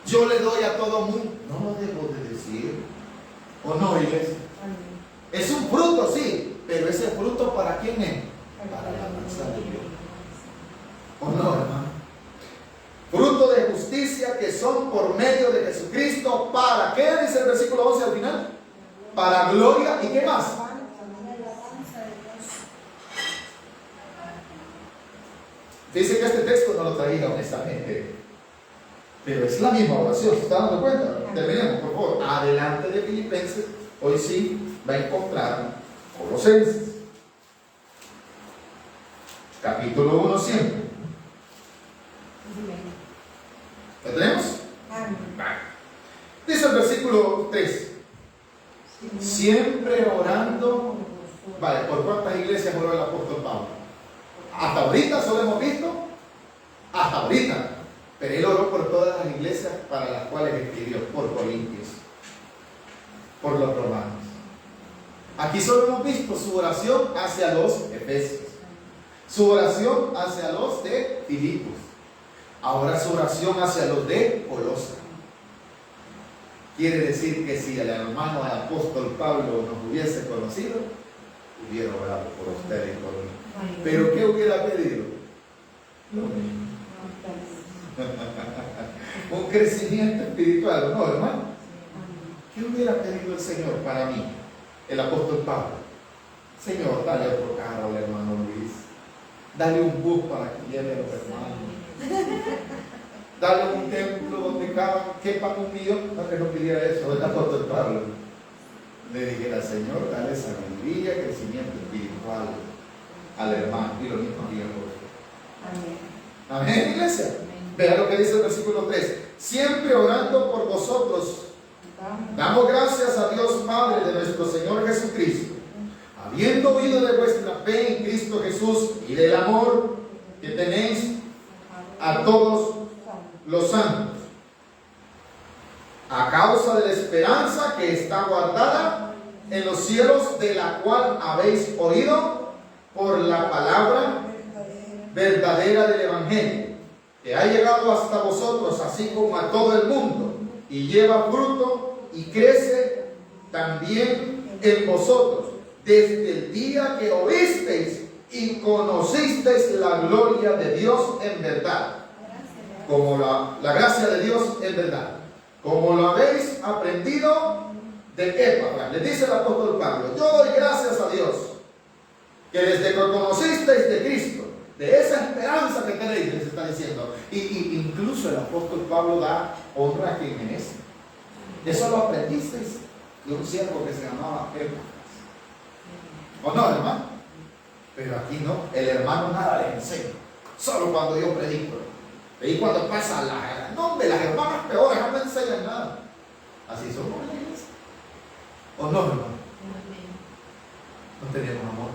Yo le doy a todo mundo. No lo debo de decir. ¿O no, iglesia? Es un fruto, sí, pero Pero ese fruto, ¿para quién es? Para la alabanza de Dios. ¿O no, hermano? Fruto de justicia que son por medio de Jesucristo. ¿Para qué? Dice el versículo 11 al final. Para gloria. ¿Y qué más? Dice que este texto no lo traía honestamente, pero es la misma oración. ¿Se está dando cuenta? Terminemos, por favor. Adelante de Filipenses. Hoy sí va a encontrar Colosenses. Capítulo 1 siempre. ¿Lo tenemos? Dice el versículo 3. Siempre orando. Vale, ¿por cuántas iglesias oró el apóstol Pablo? Hasta ahorita solo hemos visto. Hasta ahorita. Pero él oró por todas las iglesias para las cuales escribió. Por Corintios, por los romanos. Aquí solo hemos visto su oración hacia los efesios, su oración hacia los de Filipos, ahora su oración hacia los de Colosas. Quiere decir que si el hermano el apóstol Pablo nos hubiese conocido, hubiera orado por ustedes y por mí. Pero ¿qué hubiera pedido? Un crecimiento espiritual, ¿no, hermano? ¿Qué hubiera pedido el Señor para mí? El apóstol Pablo. Señor, dale otro carro al hermano Luis. Dale un bus para que lleve a los hermanos. Dale un templo donde quepan 1.000.000. No que no pidiera eso, el apóstol Pablo. Le dijera, Señor, dale sabiduría, crecimiento espiritual al hermano. Y lo mismo haría por. Amén. Amén, iglesia. Vea lo que dice el versículo 3. Siempre orando por vosotros. Damos gracias a Dios Padre de nuestro Señor Jesucristo, habiendo oído de vuestra fe en Cristo Jesús y del amor que tenéis a todos los santos, a causa de la esperanza que está guardada en los cielos, de la cual habéis oído por la palabra verdadera del Evangelio, que ha llegado hasta vosotros, así como a todo el mundo, y lleva fruto y crece también en vosotros, desde el día que oísteis y conocisteis la gloria de Dios en verdad, como la gracia de Dios en verdad, como lo habéis aprendido de Epafras. Le dice el apóstol Pablo, yo doy gracias a Dios que desde que conocisteis de Cristo, de esa esperanza que tenéis, les está diciendo. Y incluso el apóstol Pablo da honra a quien merece. Eso lo aprendisteis de un siervo que se llamaba Epafras. ¿O no, hermano? Pero aquí no, el hermano nada le enseña, solo cuando yo predico. Y cuando pasa las hermanas peores no me enseñan nada. Así somos en la iglesia. ¿O no, hermano? No tenemos amor.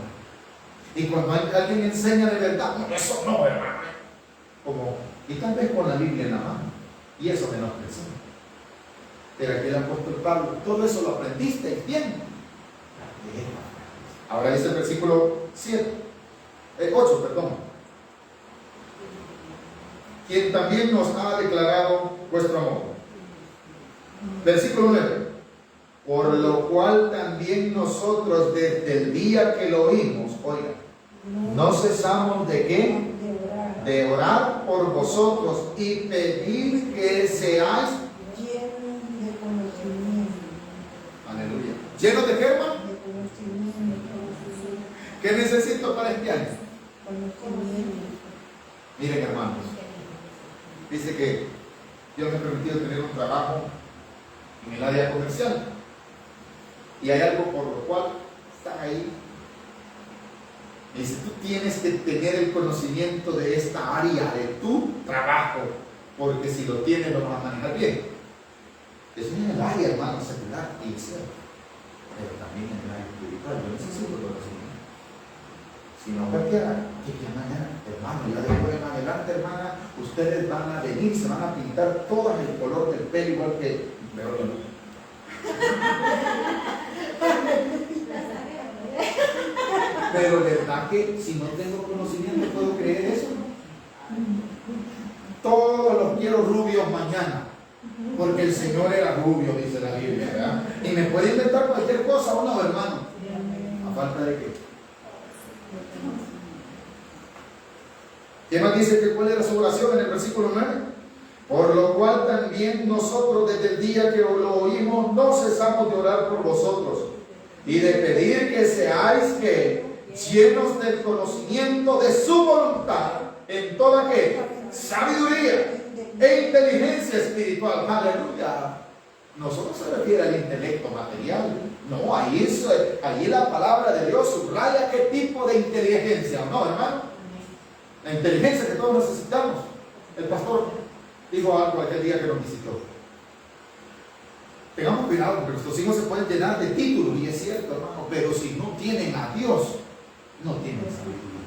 Y cuando alguien enseña de verdad, no, eso no, hermano. Y tal vez con la Biblia en la mano. Y eso menos pensamos. Pero aquí el apóstol Pablo, todo eso lo aprendiste bien. Ahora dice el versículo 8, perdón. Quien también nos ha declarado vuestro amor. Versículo 9. Por lo cual también nosotros desde el día que lo oímos, oiga, no cesamos de ¿qué? De orar por vosotros y pedir que seáis llenos de conocimiento. Aleluya. ¿Llenos de qué, hermano? De conocimiento. ¿Qué necesito para este año? Conocimiento. Miren, hermanos, dice que Dios me ha permitido tener un trabajo en el área comercial. Y hay algo por lo cual está ahí. Y dice, tú tienes que tener el conocimiento de esta área de tu trabajo, porque si lo tienes lo vas a manejar bien. Eso es en el área, hermano, secular y externo, pero también en el área espiritual. Yo necesito conocimiento. Si no cualquiera, que mañana, hermano, ya después en adelante, hermana, ustedes van a venir, se van a pintar todas el color del pelo igual que mejor que no. Pero verdad que si no tengo conocimiento puedo creer eso. Todos los quiero rubios mañana, porque el Señor era rubio, dice la Biblia, ¿verdad? Y me puede inventar cualquier cosa, ¿o no, hermano? ¿A falta de qué? ¿Qué más dice? Que cuál era su oración en el versículo 9? Por lo cual también nosotros desde el día que lo oímos no cesamos de orar por vosotros y de pedir que seáis que llenos del conocimiento de su voluntad en toda que sabiduría e inteligencia espiritual. Aleluya. Nosotros se refiere al intelecto material. No, ahí la palabra de Dios subraya qué tipo de inteligencia, ¿no, hermano? La inteligencia que todos necesitamos. El pastor dijo algo aquel día que nos visitó. Tengamos cuidado porque nuestros hijos se pueden llenar de títulos, y es cierto, hermano, pero si no tienen a Dios, no tienen sabiduría.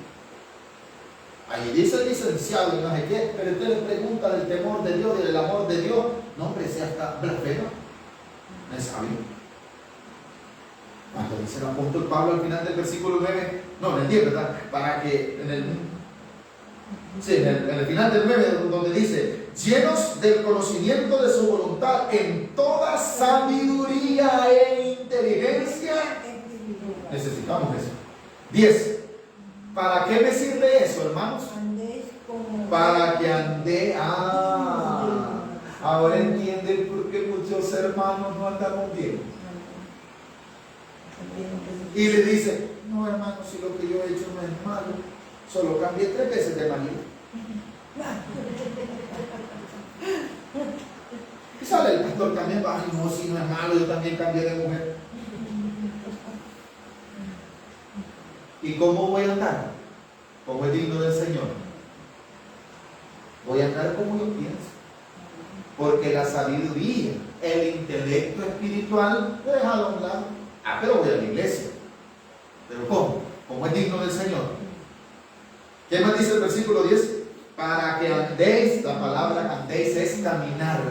Ahí dice el licenciado y no sé qué, pero usted le pregunta del temor de Dios y del amor de Dios. No, hombre, sea hasta blasfemo. No es sabio. Cuando dice el apóstol Pablo al final del versículo 9, no, en el 10, ¿verdad? Para que en el final del 9, donde dice, llenos del conocimiento de su voluntad en toda sabiduría e inteligencia. Necesitamos eso. 10. ¿Para qué me sirve eso, hermanos? Para que ande. Ahora entienden por qué muchos hermanos no andamos bien. Y le dice, no, hermano, si lo que yo he hecho no es malo, solo cambié 3 veces de marido. Y sale el pastor también, ay, no, si no es malo, yo también cambié de mujer. ¿Y cómo voy a andar? Como es digno del Señor. Voy a andar como yo pienso. Porque la sabiduría, el intelecto espiritual, lo he dejado a un lado. Pero voy a la iglesia. ¿Pero cómo? Como es digno del Señor. ¿Qué más dice el versículo 10? Para que andéis, la palabra andéis es caminar.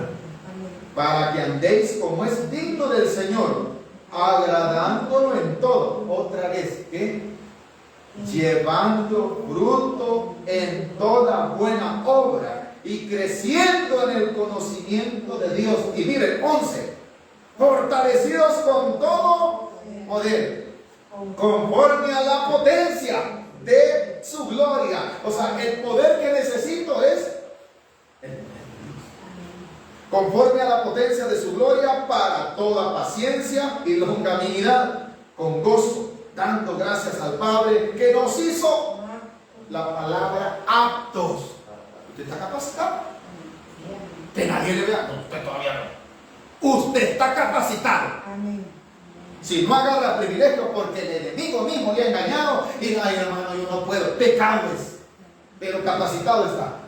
Para que andéis como es digno del Señor, agradándolo en todo. Otra vez, ¿qué? Llevando fruto en toda buena obra y creciendo en el conocimiento de Dios. Y miren, 11, fortalecidos con todo poder, conforme a la potencia de su gloria. O sea, el poder que necesito es el poder de Dios. Conforme a la potencia de su gloria, para toda paciencia y longanimidad, con gozo, dando gracias al Padre que nos hizo, la palabra, aptos. ¿Usted está capacitado? Que nadie le vea. No, usted todavía no. Usted está capacitado. Amén. Si no agarra privilegios porque el enemigo mismo le ha engañado y ay, hermano, yo no puedo, pecado es, pero capacitado está.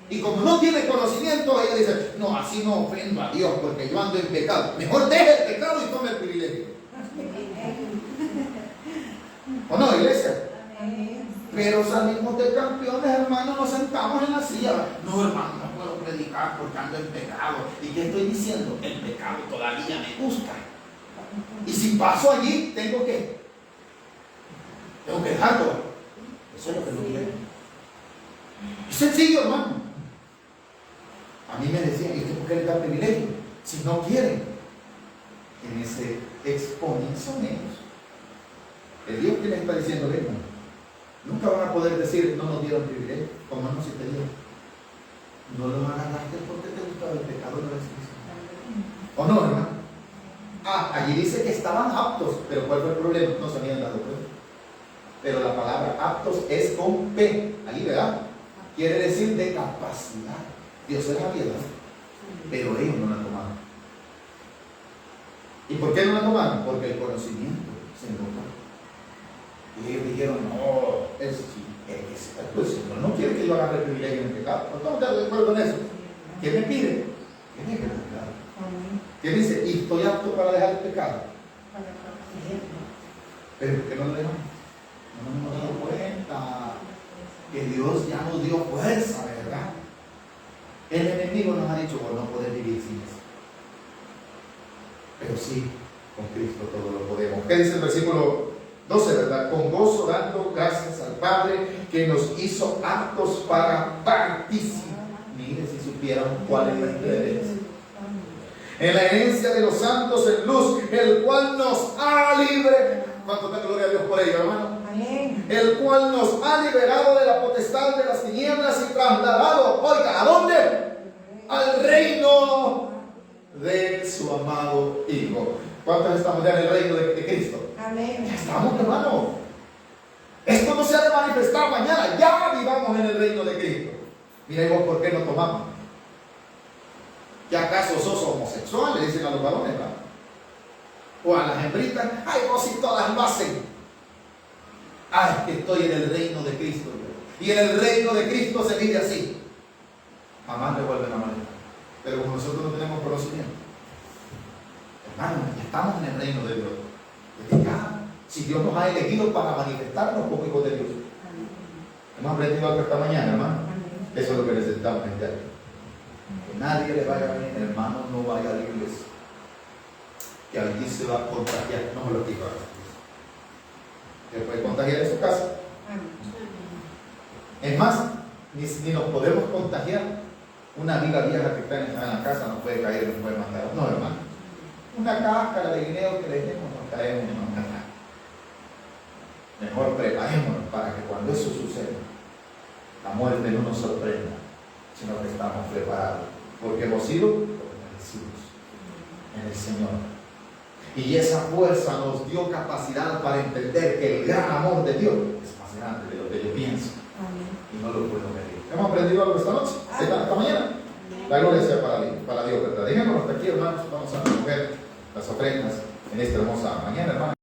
Y como no tiene conocimiento, ella dice, no, así no ofendo a Dios porque yo ando en pecado. Mejor deje el pecado y tome el privilegio. ¿O no, iglesia? Pero salimos de campeones, hermano, nos sentamos en la silla. No, hermano, no puedo predicar porque ando en pecado. ¿Y qué estoy diciendo? El pecado todavía me gusta. Y si paso allí, tengo que dejarlo. Eso es lo que no quiero. Es sencillo, hermano. A mí me decían, ¿y usted por qué le da privilegio? Si no quieren, en ese exponen son ellos. El Dios que les está diciendo, venga, nunca van a poder decir, no nos dieron privilegio, como no se te dieron. No lo agarraste porque te gustaba el pecado de la expresión. ¿O no, hermano? Allí dice que estaban aptos, pero ¿cuál fue el problema? No se habían dado cuenta. Pero la palabra aptos es con P, allí, ¿verdad? Quiere decir de capacidad. Dios se la había dado, pero ellos no la tomaron. ¿Y por qué no la tomaron? Porque el conocimiento se encontró. Y ellos dijeron, no, eso sí, pues no quiere que yo agarre el privilegio en el pecado. No estamos de acuerdo con eso. ¿Qué me pide? Que deje el pecado. ¿Qué dice? Y estoy apto para dejar el pecado. Pero ¿por qué no lo dejamos? No nos hemos dado cuenta que Dios ya nos dio fuerza, ¿verdad? El enemigo nos ha dicho, bueno, no poder vivir sin eso. Pero sí, con Cristo todo lo podemos. ¿Qué dice el versículo 12, verdad? Con gozo dando gracias al Padre que nos hizo aptos para participar. Mire, si supieran cuál es nuestra herencia. En la herencia de los santos en luz, el cual nos ha libre. ¿Cuánto da gloria a Dios por ello, hermano? Amén. el cual nos ha liberado de la potestad de las tinieblas y trasladado, oiga, ¿a dónde? Al reino de su amado Hijo. ¿Cuántos estamos ya en el reino de Cristo? Amén. Ya estamos, hermano. Esto no se ha de manifestar mañana, ya vivamos en el reino de Cristo. Mira, ¿y vos por qué no tomamos? ¿Que acaso sos homosexual? Le dicen a los varones, ¿verdad? O a las hembritas, ay, vos si todas lo hacen. Ay, que estoy en el reino de Cristo. Y en el reino de Cristo se vive así. Jamás le vuelven a manejar. Pero como nosotros no tenemos conocimiento, hermano, ya estamos en el reino de Dios. Desde ya, si Dios nos ha elegido para manifestarnos como hijos de Dios. Hemos aprendido algo esta mañana, hermano. Eso es lo que necesitamos en este año. Que nadie le vaya a venir, hermano, no vaya a la iglesia. Que alguien se va a contagiar, no me lo digo. Que puede contagiar en su casa. Es más, ni nos podemos contagiar. Una amiga vieja que está en la casa nos puede caer y nos puede matar. No, hermano. Una cáscara de guineo que le dejemos, nos caemos y nos matamos. Mejor preparémonos para que cuando eso suceda, la muerte no nos sorprenda, sino que estamos preparados. Porque hemos sido fortalecidos en el Señor. Y esa fuerza nos dio capacidad para entender que el gran amor de Dios es más grande de lo que yo pienso. Y no lo puedo medir. ¿Hemos aprendido algo esta noche? ¿Esta mañana? La gloria sea para Dios, ¿verdad? Dejémonos hasta aquí, hermanos. Vamos a recoger las ofrendas en esta hermosa mañana, hermanos.